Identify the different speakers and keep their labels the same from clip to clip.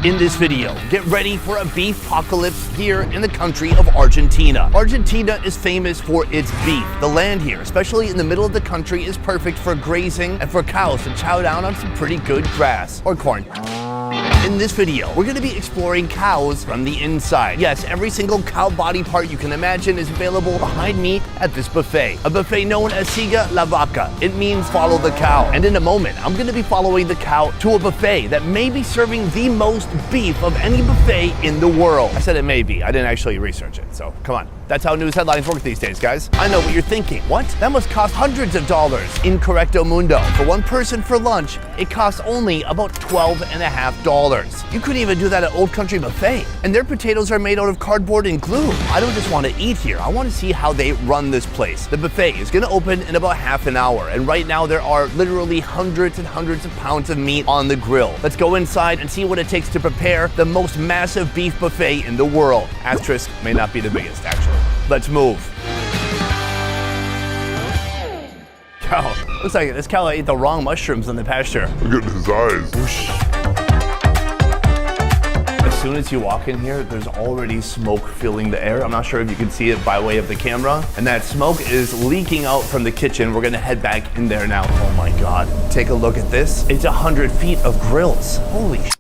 Speaker 1: In this video, get ready for a beef apocalypse here in the country of Argentina. Argentina is famous for its beef. The land here, especially in the middle of the country, is perfect for grazing and for cows to chow down on some pretty good grass or corn. In this video, we're going to be exploring cows from the inside. Yes, every single cow body part you can imagine is available behind me at this buffet. A buffet known as Siga la Vaca. It means follow the cow. And in a moment, I'm going to be following the cow to a buffet that may be serving the most beef of any buffet in the world. I said it may be. I didn't actually research it, so come on. That's how news headlines work these days, guys. I know what you're thinking. What? That must cost hundreds of dollars. Incorrecto mundo. For one person for lunch, it costs only about $12.50. You couldn't even do that at Old Country Buffet. And their potatoes are made out of cardboard and glue. I don't just want to eat here. I want to see how they run this place. The buffet is going to open in about half an hour. And right now there are literally hundreds and hundreds of pounds of meat on the grill. Let's go inside and see what it takes to prepare the most massive beef buffet in the world. Asterisk may not be the biggest, actually. Let's move. Cow. Looks like this cow ate the wrong mushrooms in the pasture.
Speaker 2: Look at his eyes.
Speaker 1: Whoosh. As soon as you walk in here, there's already smoke filling the air. I'm not sure if you can see it by way of the camera. And that smoke is leaking out from the kitchen. We're gonna head back in there now. Oh my God. Take a look at this. It's 100 feet of grills. Holy shit.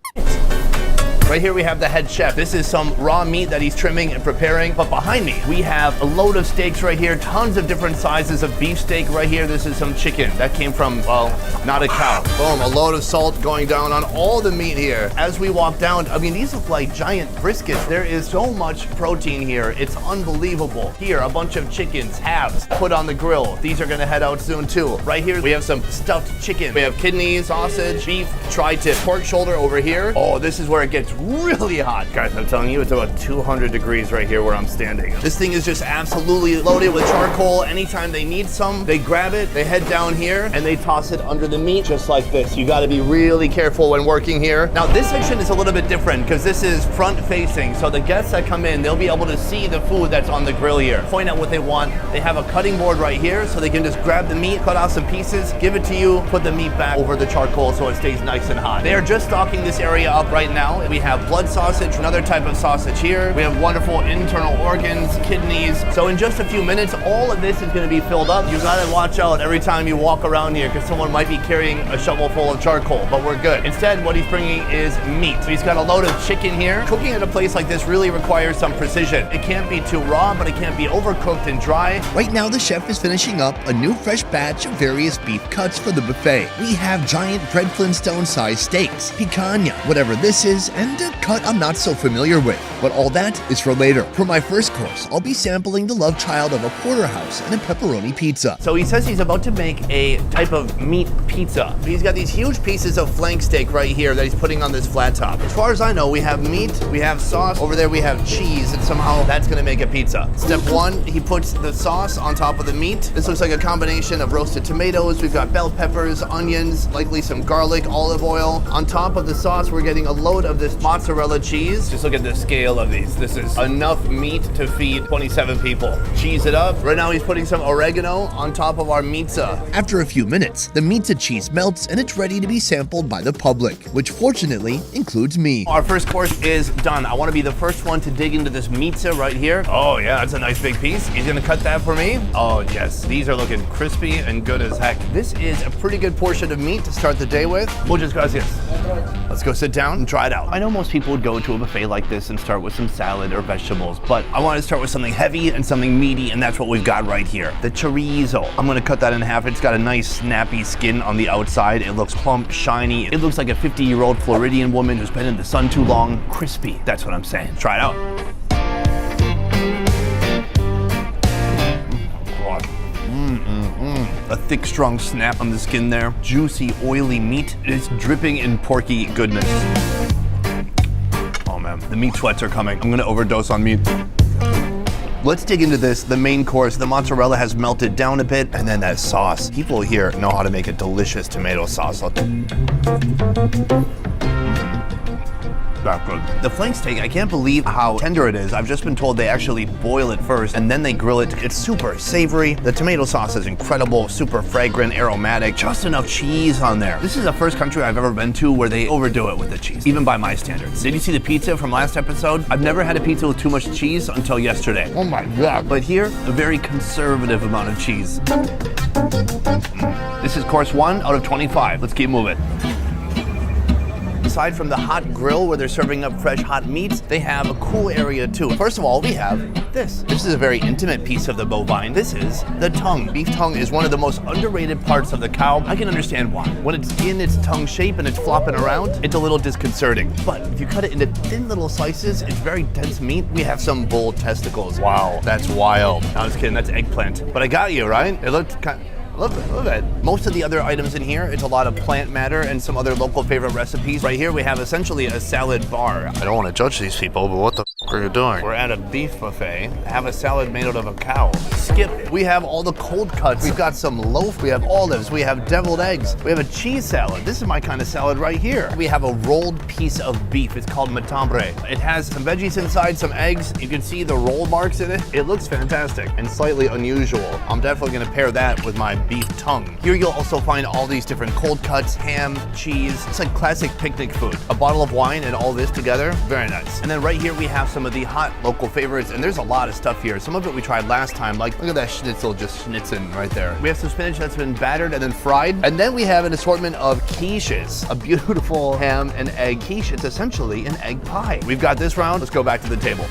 Speaker 1: Right here we have the head chef. This is some raw meat that he's trimming and preparing. But behind me, we have a load of steaks right here, tons of different sizes of beef steak right here. This is some chicken. That came from, well, not a cow. Boom, a load of salt going down on all the meat here. As we walk down, I mean, these look like giant briskets. There is so much protein here. It's unbelievable. Here, a bunch of chickens, halves, put on the grill. These are gonna head out soon too. Right here, we have some stuffed chicken. We have kidneys, sausage, beef, tri-tip, pork shoulder over here. Oh, this is where it gets really hot. Guys, I'm telling you, it's about 200 degrees right here where I'm standing. This thing is just absolutely loaded with charcoal. Anytime they need some, they grab it, they head down here, and they toss it under the meat just like this. You gotta be really careful when working here. Now, this section is a little bit different because this is front facing. So the guests that come in, they'll be able to see the food that's on the grill here. Point out what they want. They have a cutting board right here so they can just grab the meat, cut off some pieces, give it to you, put the meat back over the charcoal so it stays nice and hot. They are just stocking this area up right now. We have blood sausage, another type of sausage here. We have wonderful internal organs, kidneys. So in just a few minutes, all of this is going to be filled up. You gotta watch out every time you walk around here because someone might be carrying a shovel full of charcoal, but we're good. Instead, what he's bringing is meat. So he's got a load of chicken here. Cooking at a place like this really requires some precision. It can't be too raw, but it can't be overcooked and dry.
Speaker 3: Right now, the chef is finishing up a new fresh batch of various beef cuts for the buffet. We have giant Fred Flintstone-sized steaks, picanha, whatever this is, and a cut I'm not so familiar with. But all that is for later. For my first course, I'll be sampling the love child of a porterhouse and a pepperoni pizza.
Speaker 1: So he says he's about to make a type of meat pizza. He's got these huge pieces of flank steak right here that he's putting on this flat top. As far as I know, we have meat, we have sauce, over there we have cheese, and somehow that's gonna make a pizza. Step one, he puts the sauce on top of the meat. This looks like a combination of roasted tomatoes. We've got bell peppers, onions, likely some garlic, olive oil. On top of the sauce, we're getting a load of this mozzarella cheese. Just look at the scale of these. This is enough meat to feed 27 people. Cheese it up. Right now he's putting some oregano on top of our pizza.
Speaker 3: After a few minutes, the pizza cheese melts and it's ready to be sampled by the public, which fortunately includes me.
Speaker 1: Our first course is done. I want to be the first one to dig into this pizza right here. Oh yeah, that's a nice big piece. He's gonna cut that for me. Oh yes, these are looking crispy and good as heck. This is a pretty good portion of meat to start the day with. Muchas gracias. Let's go sit down and try it out. I know most people would go to a buffet like this and start with some salad or vegetables, but I want to start with something heavy and something meaty, and that's what we've got right here. The chorizo. I'm gonna cut that in half. It's got a nice snappy skin on the outside. It looks plump, shiny. It looks like a 50-year-old Floridian woman who's been in the sun too long. Crispy. That's what I'm saying. Try it out. A thick, strong snap on the skin there. Juicy, oily meat. It's dripping in porky goodness. Oh man, the meat sweats are coming. I'm gonna overdose on meat. Let's dig into this, the main course. The mozzarella has melted down a bit, and then that sauce. People here know how to make a delicious tomato sauce. that good. The flank steak, I can't believe how tender it is. I've just been told they actually boil it first and then they grill it. It's super savory. The tomato sauce is incredible, super fragrant, aromatic, just enough cheese on there. This is the first country I've ever been to where they overdo it with the cheese, even by my standards. Did you see the pizza from last episode? I've never had a pizza with too much cheese until yesterday. Oh my God. But here, a very conservative amount of cheese. This is course 1 out of 25. Let's keep moving. Aside from the hot grill where they're serving up fresh hot meats, they have a cool area too. First of all, we have this. This is a very intimate piece of the bovine. This is the tongue. Beef tongue is one of the most underrated parts of the cow. I can understand why. When it's in its tongue shape and it's flopping around, it's a little disconcerting. But if you cut it into thin little slices, it's very dense meat. We have some bull testicles. Wow, that's wild. No, I was kidding, that's eggplant. But I got you, right? It looked kind of... Love it. Most of the other items in here, it's a lot of plant matter and some other local favorite recipes. Right here, we have essentially a salad bar. I don't want to judge these people, but what the f are you doing? We're at a beef buffet. Have a salad made out of a cow. Skip. We have all the cold cuts. We've got some loaf. We have olives. We have deviled eggs. We have a cheese salad. This is my kind of salad right here. We have a rolled piece of beef. It's called matambre. It has some veggies inside, some eggs. You can see the roll marks in it. It looks fantastic and slightly unusual. I'm definitely going to pair that with my beef tongue. Here you'll also find all these different cold cuts, ham, cheese. It's like classic picnic food. A bottle of wine and all this together, very nice. And then right here we have some of the hot local favorites, and there's a lot of stuff here. Some of it we tried last time, like look at that schnitzel just schnitzing right there. We have some spinach that's been battered and then fried. And then we have an assortment of quiches, a beautiful ham and egg quiche. It's essentially an egg pie. We've got this round. Let's go back to the table.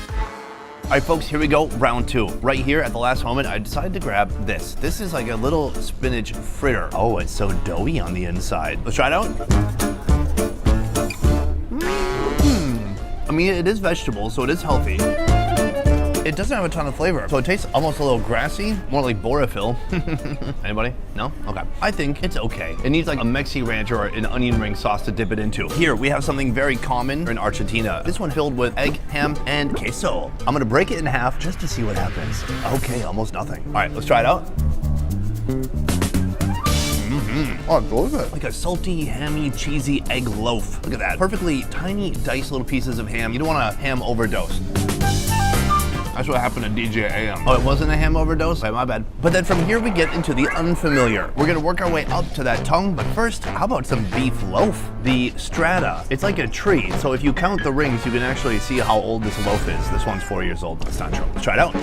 Speaker 1: All right, folks, here we go, round 2. Right here at the last moment, I decided to grab this. This is like a little spinach fritter. Oh, it's so doughy on the inside. Let's try it out. I mean, it is vegetable, so it is healthy. It doesn't have a ton of flavor, so it tastes almost a little grassy, more like Borophyll. Anybody? No? Okay. I think it's okay. It needs like a Mexi Ranch or an onion ring sauce to dip it into. Here, we have something very common in Argentina. This one filled with egg, ham, and queso. I'm gonna break it in half just to see what happens. Okay, almost nothing. All right, let's try it out. Oh, I love it. Like a salty, hammy, cheesy egg loaf. Look at that. Perfectly tiny, diced little pieces of ham. You don't want a ham overdose. That's what happened to DJ AM. Oh, it wasn't a ham overdose? Okay, my bad. But then from here we get into the unfamiliar. We're gonna work our way up to that tongue, but first, how about some beef loaf? The strata. It's like a tree, so if you count the rings, you can actually see how old this loaf is. This one's 4 years old. That's not true. Let's try it out.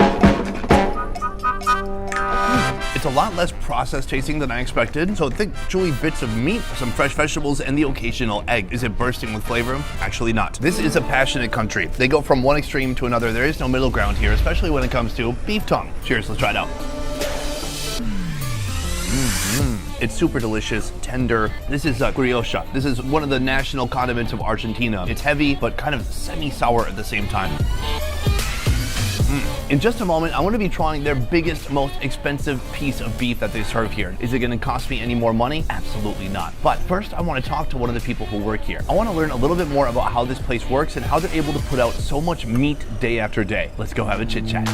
Speaker 1: It's a lot less processed tasting than I expected. So thick, chewy bits of meat, some fresh vegetables, and the occasional egg. Is it bursting with flavor? Actually not. This is a passionate country. They go from one extreme to another. There is no middle ground here, especially when it comes to beef tongue. Cheers, let's try it out. It's super delicious, tender. This is brioche. This is one of the national condiments of Argentina. It's heavy, but kind of semi-sour at the same time. In just a moment, I want to be trying their biggest, most expensive piece of beef that they serve here. Is it going to cost me any more money? Absolutely not. But first, I want to talk to one of the people who work here. I want to learn a little bit more about how this place works and how they're able to put out so much meat day after day. Let's go have a chit chat.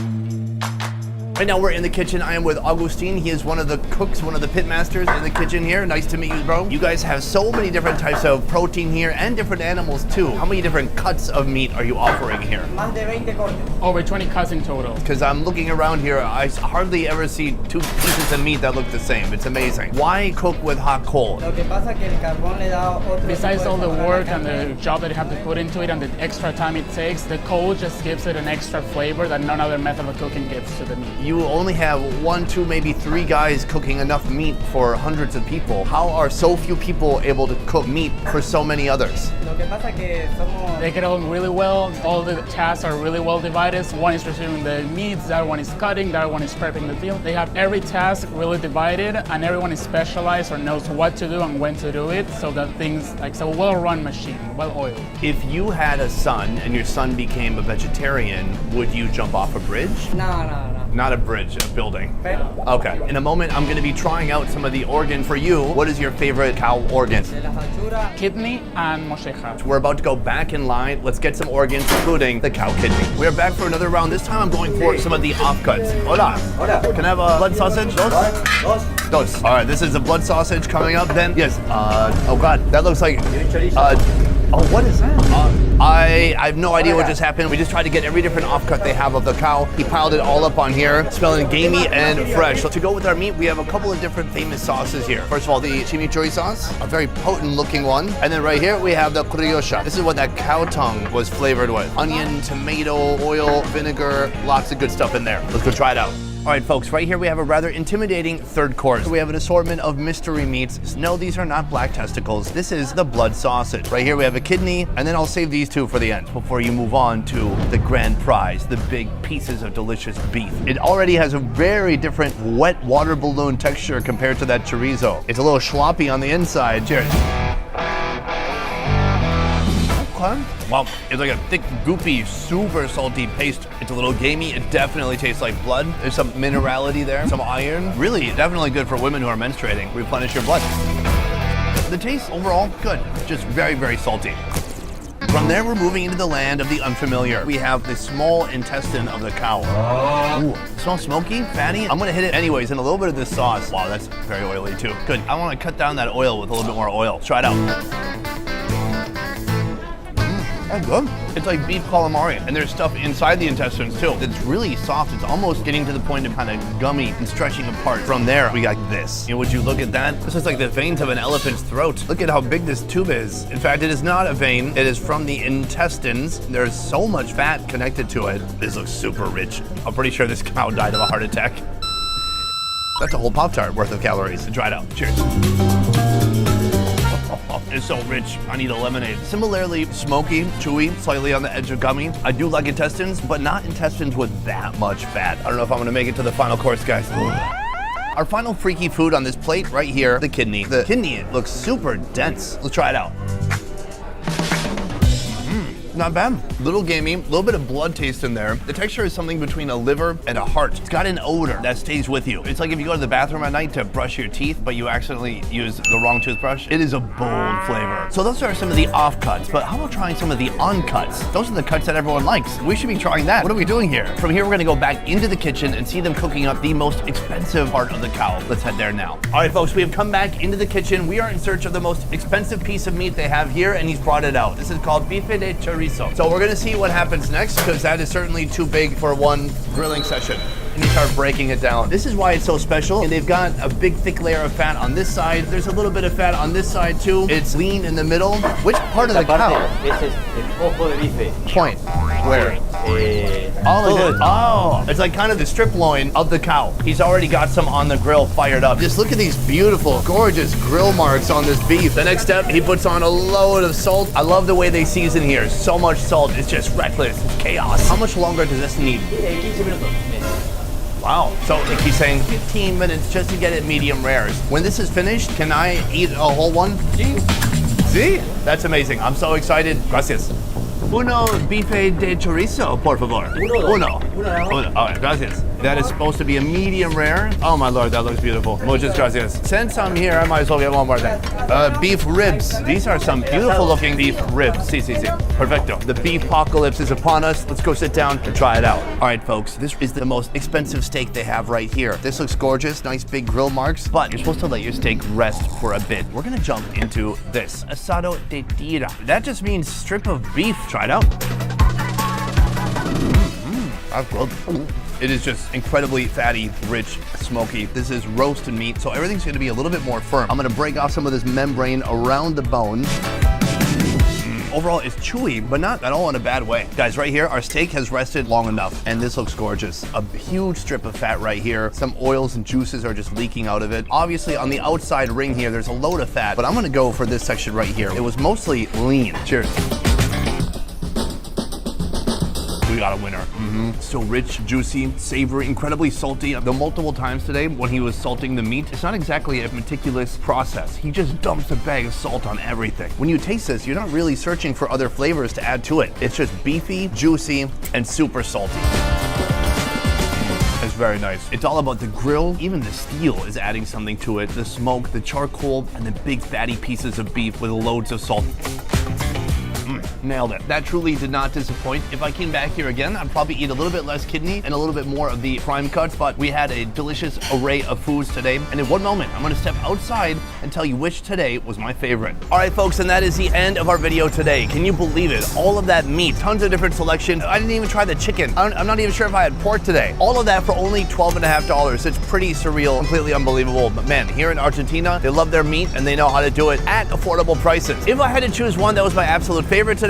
Speaker 1: Right now we're in the kitchen. I am with Agustin. He is one of the cooks, one of the pit masters in the kitchen here. Nice to meet you, bro. You guys have so many different types of protein here and different animals too. How many different cuts of meat are you offering here?
Speaker 2: Más de 20 cortes.
Speaker 4: Over 20 cuts in total.
Speaker 1: Because I'm looking around here, I hardly ever see 2 pieces of meat that look the same. It's amazing. Why cook with hot coal?
Speaker 2: Lo que pasa que el carbón le da otro
Speaker 4: Besides
Speaker 2: tipo de
Speaker 4: all the
Speaker 2: sabor a la
Speaker 4: work and
Speaker 2: carne.
Speaker 4: the job that you have to put into it and the extra time it takes, the coal just gives it an extra flavor that none other method of cooking gives to the meat.
Speaker 1: You only have 1, 2, maybe 3 guys cooking enough meat for hundreds of people. How are so few people able to cook meat for so many others?
Speaker 2: Lo que pasa que somos
Speaker 4: They get along really well. All the tasks are really well divided. One is receiving the meats, the other one is cutting, the other one is prepping the deal. They have every task really divided, and everyone is specialized or knows what to do and when to do it, so that things like it's a well-run machine, well-oiled.
Speaker 1: If you had a son and your son became a vegetarian, would you jump off a bridge?
Speaker 2: no.
Speaker 1: Not a bridge, a building.
Speaker 2: Pero
Speaker 1: Okay. In a moment, I'm going to be trying out some of the organ for you. What is your favorite cow organ?
Speaker 2: de la factura
Speaker 4: Kidney and mocheja.
Speaker 1: We're about to go back in line. Let's get some organs, including the cow kidney. We're back for another round. This time I'm going for some of the offcuts. Hola.
Speaker 2: Hola.
Speaker 1: Can I have a blood sausage? Dos? Dos. All right, this is a blood sausage coming up then. Yes. Oh God, that looks like, oh, what is that? I I have no idea what just happened. We just tried to get every different offcut they have of the cow. He piled it all up on here, smelling gamey and fresh. So to go with our meat, we have a couple of different famous sauces here. First of all, the chimichurri sauce, a very potent looking one. And then right here, we have the criollo. This is what that cow tongue was flavored with. Onion, tomato, oil, vinegar, lots of good stuff in there. Let's go try it out. All right, folks, right here we have a rather intimidating third course. We have an assortment of mystery meats. No, these are not black testicles. This is the blood sausage. Right here we have a kidney, and then I'll save these two for the end before you move on to the grand prize, the big pieces of delicious beef. It already has a very different wet water balloon texture compared to that chorizo. It's a little sloppy on the inside. Cheers. Wow, it's like a thick, goopy, super salty paste. It's a little gamey. It definitely tastes like blood. There's some minerality there, some iron. Really, definitely good for women who are menstruating. Replenish your blood. The taste overall, good. Just very, very salty. From there, we're moving into the land of the unfamiliar. We have the small intestine of the cow. Ooh, smells smoky, fatty. I'm gonna hit it anyways in a little bit of this sauce. Wow, that's very oily too. Good. I wanna cut down that oil with a little bit more oil. Try it out. Oh, good. It's like beef calamari, and there's stuff inside the intestines too. It's really soft. It's almost getting to the point of kind of gummy and stretching apart. From there, we got this. You know, would you look at that? This is like the veins of an elephant's throat. Look at how big this tube is. In fact, it is not a vein. It is from the intestines. There's so much fat connected to it. This looks super rich. I'm pretty sure this cow died of a heart attack. That's a whole Pop-Tart worth of calories. Try it out. Cheers. It's so rich. I need a lemonade. Similarly, smoky, chewy, slightly on the edge of gummy. I do like intestines, but not intestines with that much fat. I don't know if I'm gonna make it to the final course, guys. Our final freaky food on this plate right here, the kidney. The kidney looks super dense. Let's try it out. Not bad. Little gamey, a little bit of blood taste in there. The texture is something between a liver and a heart. It's got an odor that stays with you. It's like if you go to the bathroom at night to brush your teeth, but you accidentally use the wrong toothbrush. It is a bold flavor. So those are some of the offcuts, but how about trying some of the uncuts? Those are the cuts that everyone likes. We should be trying that. What are we doing here? From here, we're gonna go back into the kitchen and see them cooking up the most expensive part of the cow. Let's head there now. All right, folks, we have come back into the kitchen. We are in search of the most expensive piece of meat they have here, and he's brought it out. This is called bife de chorizo. So we're gonna see what happens next, because that is certainly too big for one grilling session. And you start breaking it down. This is why it's so special. And they've got a big thick layer of fat on this side. There's a little bit of fat on this side too. It's lean in the middle. Which part of the cow?
Speaker 2: Ese es el ojo de bife.
Speaker 1: Point. Where? Oh, it's like kind of the strip loin of the cow. He's already got some on the grill fired up. Just look at these beautiful, gorgeous grill marks on this beef. The next step, he puts on a load of salt. I love the way they season here. So much salt, it's just reckless, it's chaos. How much longer does this need?
Speaker 2: 15 minutos.
Speaker 1: Wow, so like he's saying 15 minutes just to get it medium rare. When this is finished, can I eat a whole one? See? That's amazing. I'm so excited. Gracias. Uno bife de chorizo, por favor. Uno. All right, gracias. That is supposed to be a medium rare. Oh my lord, that looks beautiful. Muchas gracias. Since I'm here, I might as well get one more thing. Beef ribs. These are some beautiful looking beef ribs. Si. Perfecto. The beef apocalypse is upon us. Let's go sit down and try it out. All right, folks, this is the most expensive steak they have right here. This looks gorgeous, nice big grill marks, but you're supposed to let your steak rest for a bit. We're gonna jump into this, asado de tira. That just means strip of beef. Try it out. That's good. It is just incredibly fatty, rich, smoky. This is roasted meat, so everything's gonna be a little bit more firm. I'm gonna break off some of this membrane around the bone. Overall, it's chewy, but not at all in a bad way. Guys, right here, our steak has rested long enough, and this looks gorgeous. A huge strip of fat right here. Some oils and juices are just leaking out of it. Obviously, on the outside ring here, there's a load of fat, but I'm gonna go for this section right here. It was mostly lean. Cheers. We got a winner. So rich, juicy, savory, incredibly salty. The multiple times today when he was salting the meat, it's not exactly a meticulous process. He just dumps a bag of salt on everything. When you taste this, you're not really searching for other flavors to add to it. It's just beefy, juicy, and super salty. It's very nice. It's all about the grill. Even the steel is adding something to it. The smoke, the charcoal, and the big fatty pieces of beef with loads of salt. nailed it. That truly did not disappoint. If I came back here again, I'd probably eat a little bit less kidney and a little bit more of the prime cuts, but we had a delicious array of foods today. And in one moment, I'm gonna step outside and tell you which today was my favorite. All right, folks, and that is the end of our video today. Can you believe it? All of that meat, tons of different selection. I didn't even try the chicken. I'm not even sure if I had pork today. All of that for only $12.50. It's pretty surreal, completely unbelievable. But man, here in Argentina, they love their meat and they know how to do it at affordable prices. If I had to choose one that was my absolute favorite today,